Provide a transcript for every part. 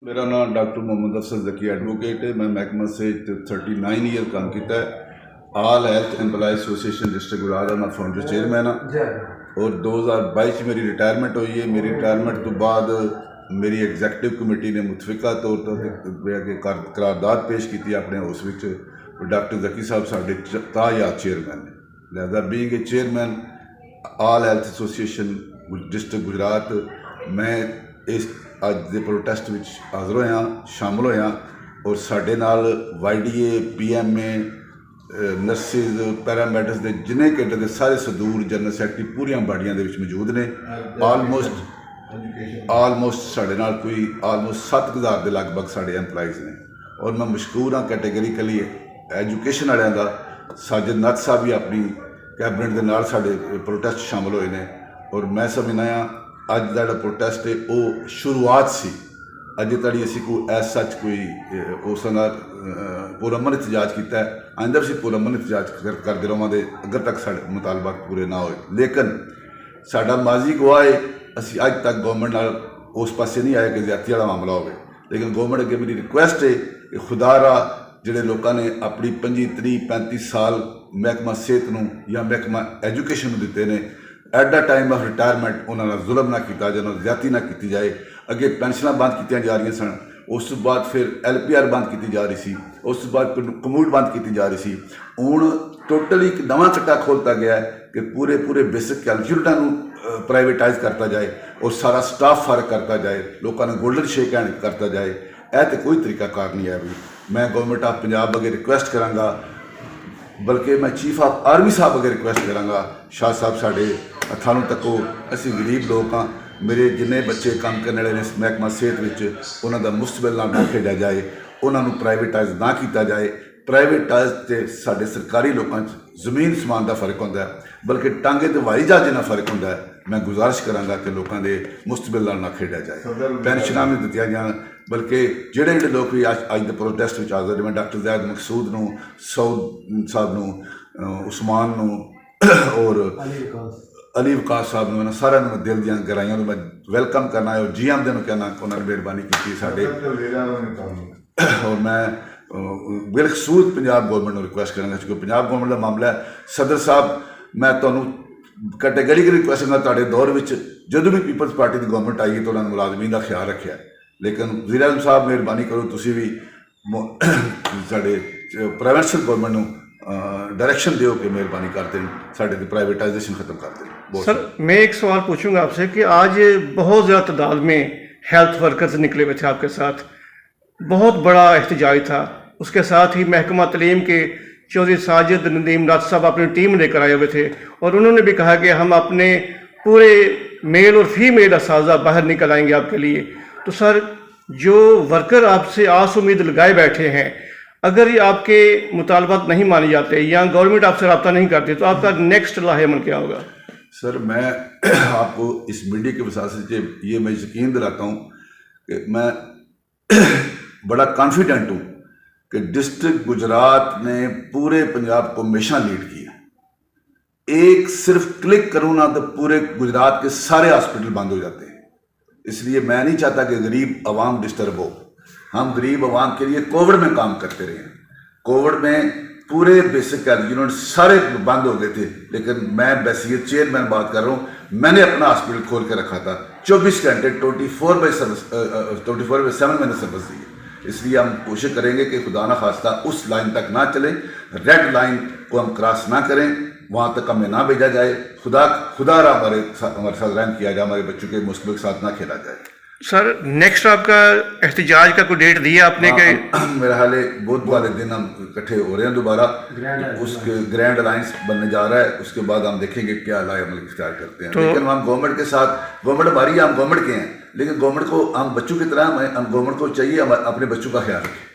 मेरा नाम डॉक्टर मोहम्मद अफसर जकी एडवोकेट है। मैं महकमा से 39 ईयर काम किया है। All health employ association district Gujarat मैं फाउंडर चेयरमैन हाँ और 2022 मेरी रिटायरमेंट हुई है। मेरी रिटायरमेंट तो बाद मेरी एग्जैक्टिव कमेटी ने मुतफिका तौर पर करारदाद पेश की अपने उस डॉक्टर जकी साहब साढ़े तायाद चेयरमैन ने। लिहाजा being a chairman all health association district Gujarat मैं इस अज के प्रोटेस्ट में हाज़र होया शामिल होया और साढ़े नाल YDA PMA नर्सिज पैरामैडिक्स के जिन्हें कैडर के सारे सदूर जनरल सैकटरी पूरिया बाड़ियां मौजूद ने। आलमोस्ट साढ़े नाल कोई आलमोस्ट 7,000 के लगभग साढ़े एम्पलाइज़ ने और मैं मशहूर हाँ कैटेगरीकली एजुकेशन वालों का। साजिद नथ साहब भी अपनी कैबिनेट के नाल साढ़े प्रोटेस्ट शामिल होए ने और मैं समझना अज का जो प्रोटेस्ट है वो शुरुआत सी। अजे तड़ी असी कोई एज सच कोई उस पुरअमन एहतजाज किया है। आइंदा भी पुरअमन एहतजाज करते रहांगे अगर तक साढ़े मुतालबात पूरे ना होए। लेकिन साडा माजी गवाह है असी अज तक गवर्नमेंट नाल उस पासे नहीं आए कि ज्यादती वाला मामला हो। लेकिन गवर्नमेंट अगे मेरी रिक्वेस्ट है कि खुदारा जिहड़े लोगों ने अपनी 25, 30, 35 साल महकमा सेहत नूं या महकमा एजुकेशन नूं दिते ने at the time of retirement उन्होंने जुल्म ना किया जाए, ज्यादती ना की जाए। अगे पेंशन बंद की जा रही सन, उस बाद फिर LPR बंद की जा रही सी, उस बाद कमूड बंद की जा रही सी। हुण टोटली एक नवा कट्टा खोलता गया है कि पूरे बेसिक कैलकुलेटां प्राइवेटाइज करता जाए और सारा स्टाफ फर्क करता जाए, लोगों ने गोल्डन शेक हैंड करता जाए। यह तो कोई तरीकाकार नहीं है। भी मैं गवर्नमेंट ऑफ पंजाब अगे रिक्वेस्ट कराँगा, बल्कि मैं चीफ ऑफ आर्मी साहब अगे रिक्वेस्ट कराँगा, शाह साहब साढ़े थानों तको असी गरीब लोग हाँ। मेरे जिन्ने बच्चे काम करने वाले इस महकमा सेहत उन्होंने मुस्तबिल ना खेड़ा जाए, उन्होंने प्राइवेटाइज ना किया जाए। प्राइवेटाइज से साढ़े सरकारी लोगों जमीन समान का फर्क होता है, बल्कि टांगे तो हवाई जहाज़ ना फर्क होता है। मैं गुजारिश कराँगा कि लोगों के मुस्तबिल ना खेड़ा जाए, पेंशना भी दी जाए। बल्कि जोड़े जोड़े लोग भी अज के प्रोटेस्ट में हाज़र मैं डॉक्टर ज़ैद मकसूद नूं, सऊद साहब नूं, उस्मान नूं और अली वकास साहब नूं, सारे मैं दिल दियां गहराइयों मैं वेलकम करना है और जी आमदे नूं कहना उन्होंने मेहरबानी की साढ़े। और मैं बिलखसूस पंजाब गवर्नमेंट को रिक्वेस्ट कराँगा क्योंकि पंजाब गवर्नमेंट का मामला है। सदर साहब मैं तुहानूं कैटेगरीकल रिक्वेस्ट करना, तुहाडे दौर में जदों भी पीपल्स पार्टी की गवर्नमेंट आई है तो उन्होंने मुलाजमीन का ख्याल रखा है। लेकिन वज़ीर आज़म साहब मेहरबानी करो तुसीं भी साढ़े प्रोविंशियल गवर्नमेंट नूं डायरेक्शन दिओ कि मेहरबानी करते हैं साढ़े प्राइवेटाइजेशन खत्म कर दें। सर मैं एक सवाल पूछूंगा आपसे कि आज बहुत ज़्यादा तादाद में हेल्थ वर्कर्स निकले हुए थे आपके साथ, बहुत बड़ा एहतजाज था। उसके साथ ही महकमा तलीम के चौधरी साजिद नदीम नाथ साहब अपनी टीम लेकर आए हुए थे और उन्होंने भी कहा कि हम अपने पूरे मेल और फीमेल असाजा बाहर निकल आएंगे आपके लिए। तो सर जो वर्कर आपसे आस उम्मीद लगाए बैठे हैं, अगर ये आपके मुतालबात नहीं माने जाते या गवर्नमेंट आपसे रब्ता नहीं करती तो आपका नेक्स्ट लाहेमन क्या होगा? सर मैं आपको इस मीडिया के वसात से ये मैं यकीन दिलाता हूँ कि मैं बड़ा कॉन्फिडेंट हूँ कि डिस्ट्रिक्ट गुजरात ने पूरे पंजाब को हमेशा लीड किया। एक सिर्फ क्लिक करूँ ना तो पूरे गुजरात के सारे हॉस्पिटल बंद हो जाते हैं। इसलिए मैं नहीं चाहता कि गरीब आवाम डिस्टर्ब हो। हम गरीब आवाम के लिए कोविड में काम करते रहे हैं। कोविड में पूरे बेसिक यूनिट सारे बंद हो गए थे, लेकिन मैं बैसियत चेयरमैन बात कर रहा हूँ, मैंने अपना हॉस्पिटल खोल के रखा था। 24 घंटे 24/7 मैंने सर्विस दी है। इसलिए हम कोशिश करेंगे कि खुदा ना खास्ता उस लाइन तक ना चले, रेड लाइन को हम क्रॉस ना करें, वहाँ तक हमें ना भेजा जाए। खुदा रहा हमारे साथ रहम किया जाए, हमारे बच्चों के मुस्तबिल के साथ ना खेला जाए। सर नेक्स्ट आपका एहतजाज का कोई डेट दिया आपने? मेरा हाल बुध वाले दिन हम इकट्ठे हो रहे हैं दोबारा, उसके ग्रैंड अलायंस बनने जा रहा है। उसके बाद हम देखेंगे क्या लाए अमल इख्तियार करते हैं। लेकिन हम गवर्नमेंट के साथ, गवर्नमेंट हमारी, हम गवर्नमेंट के हैं, लेकिन गवर्नमेंट को हम बच्चों की तरह हम गवर्नमेंट को चाहिए हम अपने बच्चों का ख्याल रखें।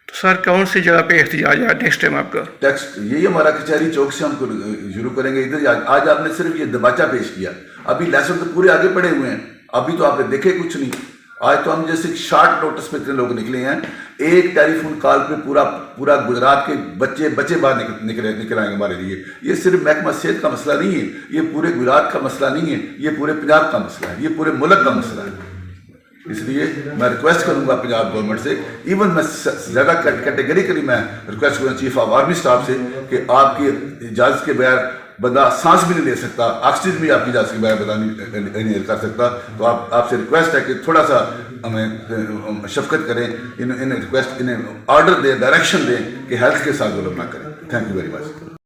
तो सर कौन सी जगह पे एहतजाज है नेक्स्ट टाइम आपका? टेक्स्ट यही हमारा कचहरी चौक से हम शुरू करेंगे। इधर आज आपने सिर्फ ये दबाचा पेश किया, अभी लेसन तो पूरे आगे पड़े हुए हैं, अभी तो आपने देखे कुछ नहीं। आज तो हम जैसे शार्ट नोटिस पे इतने लोग निकले हैं, एक टेलीफोन कॉल पे पूरा गुजरात के बच्चे बाहर निकल आएंगे हमारे लिए। ये सिर्फ महकमा सेहत का मसला नहीं है, ये पूरे गुजरात का मसला नहीं है, ये पूरे पंजाब का मसला है, ये पूरे मुल्क का मसला है। اس لیے میں ریکویسٹ کروں گا پنجاب گورنمنٹ سے، ایون میں زیادہ کیٹیگریکلی میں ریکویسٹ کروں چیف آف آرمی اسٹاف سے کہ آپ کی اجازت کے بغیر بندہ سانس بھی نہیں لے سکتا، آکسیجن بھی آپ کی اجازت کے بغیر بندہ نہیں کر سکتا. تو آپ سے ریکویسٹ ہے کہ تھوڑا سا ہمیں شفقت کریں، انہیں ریکویسٹ، انہیں آرڈر دیں، ڈائریکشن دیں کہ ہیلتھ کے ساتھ ظلم نہ کریں. Thank you very much.